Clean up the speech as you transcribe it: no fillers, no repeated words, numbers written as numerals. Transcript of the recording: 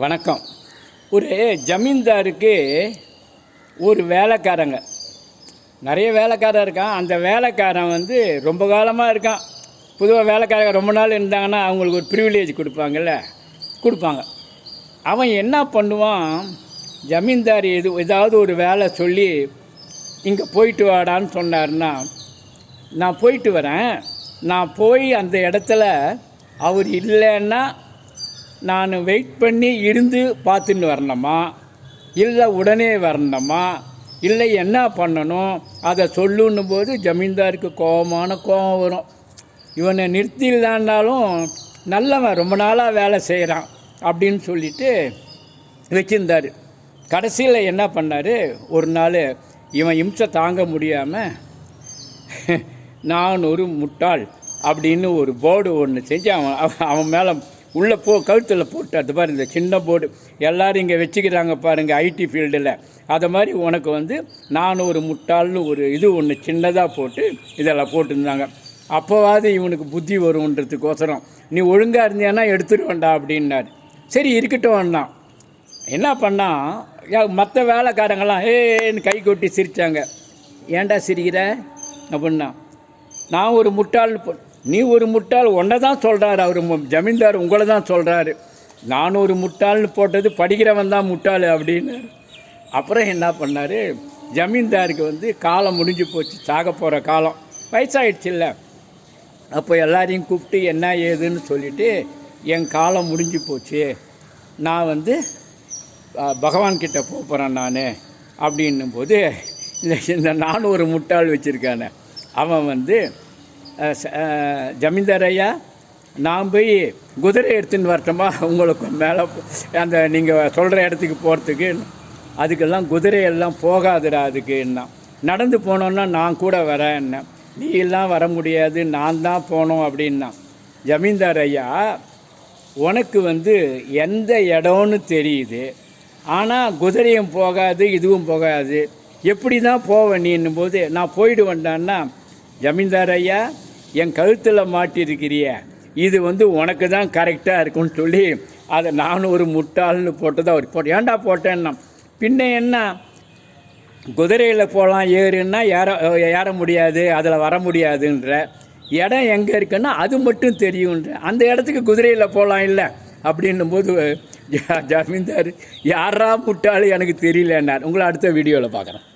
வணக்கம். ஒரு ஜமீன்தாருக்கு ஒரு வேலைக்காரங்க நிறைய வேலைக்காரன் இருக்கான். அந்த வேலைக்காரன் ரொம்ப காலமாக இருக்கான். பொதுவாக வேலைக்காரங்க ரொம்ப நாள் இருந்தாங்கன்னா அவங்களுக்கு ஒரு ப்ரிவிலேஜ் கொடுப்பாங்க. அவன் என்ன பண்ணுவான், ஜமீன்தார் ஏதாவது ஒரு வேலை சொல்லி இங்கே போயிட்டு வாடான்னு சொன்னார்னா, நான் போயிட்டு வரேன், நான் போய் அந்த இடத்துல அவர் இல்லைன்னா நான் வெயிட் பண்ணி இருந்து பார்த்துன்னு வரணுமா, இல்லை உடனே வரணுமா, இல்லை என்ன பண்ணணும் அதை சொல்லுன்னும் போது ஜமீன்தாருக்கு கோபம் வரும். இவனை நிறுத்திடலான்னாலும் நல்லவன், ரொம்ப நாளாக வேலை செய்கிறான் அப்படின்னு சொல்லிட்டு வச்சுருந்தார். கடைசியில் என்ன பண்ணார், ஒரு நாள் இவன் இம்சை தாங்க முடியாமல் நான் ஒரு முட்டாள் அப்படின்னு ஒரு போர்டு ஒன்று செஞ்சு அவன் மேலே உள்ளே கழுத்தில் போட்டு, அது பாரு இந்த சின்ன போர்டு எல்லோரும் இங்கே வச்சுக்கிறாங்க பாருங்கள் ஐடி ஃபீல்டில், அதை மாதிரி உனக்கு நான் ஒரு முட்டாள்னு ஒரு ஒன்று சின்னதாக போட்டு இதெல்லாம் போட்டுருந்தாங்க. அப்போவாது இவனுக்கு புத்தி வரும்ன்றதுக்கோசரம் நீ ஒழுங்காக இருந்தியானா எடுத்துருவேண்டா அப்படின்னாரு. சரி இருக்கட்டும் வேண்டாம். என்ன பண்ணால் மற்ற வேலைக்காரங்களாம் ஏன்னு கை கொட்டி சிரித்தாங்க. ஏன்டா சிரிக்கிற அப்படின்னா, நான் ஒரு முட்டாள்னு நீ ஒரு முட்டாள், ஒன்றை தான் சொல்கிறாரு அவர் ஜமீன்தார், உங்களை தான் சொல்கிறாரு. நான் ஒரு முட்டாள்னு போட்டது படிக்கிறவன் தான் முட்டாள் அப்படின்னு. அப்புறம் என்ன பண்ணார், ஜமீன்தாருக்கு காலம் முடிஞ்சு போச்சு, சாக போகிற காலம், வயசாகிடுச்சு இல்லை. அப்போ எல்லாரையும் கூப்பிட்டு என்ன ஏதுன்னு சொல்லிவிட்டு, என் காலம் முடிஞ்சு போச்சு, நான் பகவான்கிட்ட போகிறேன் நான் அப்படின்னும் போது, இந்த நான் ஒரு முட்டாள் வச்சுருக்கானே அவன் ஜமீன்தார் ஐயா, நான் போய் குதிரை எடுத்துன்னு வரட்டுமா உங்களுக்கு மேலே அந்த நீங்கள் சொல்கிற இடத்துக்கு போகிறதுக்கு? அதுக்கெல்லாம் குதிரையெல்லாம் போகாதுடா, அதுக்குன்னா நடந்து போனோன்னா நான் கூட வரேன்னா. நீ எல்லாம் வர முடியாது, நான் தான் போனோம் அப்படின்னா. ஜமீன்தார் ஐயா, உனக்கு எந்த இடம்னு தெரியுது, ஆனால் குதிரையும் போகாது இதுவும் போகாது, எப்படி தான் போவேன் நீன்னும் போது நான் போயிடுவேன்டான்னா, ஜமீன்தார் ஐயா என் கழுத்தில் மாட்டிருக்கிறிய, இது உனக்கு தான் கரெக்டாக இருக்குன்னு சொல்லி அதை நான் ஒரு முட்டாள்னு போட்டதை அவர் ஏன்டா போட்டேன்னா, பின்ன என்ன குதிரையில் போகலாம் ஏறுன்னா ஏற முடியாது, அதில் வர முடியாதுன்ற இடம் எங்கே இருக்குன்னா அது மட்டும் தெரியுன்ற, அந்த இடத்துக்கு குதிரையில் போகலாம் இல்லை அப்படின்னும் போது ஜமீன்தார் யாரா முட்டாள் எனக்கு தெரியலன்னார். உங்களை அடுத்த வீடியோவில் பார்க்குறேன்.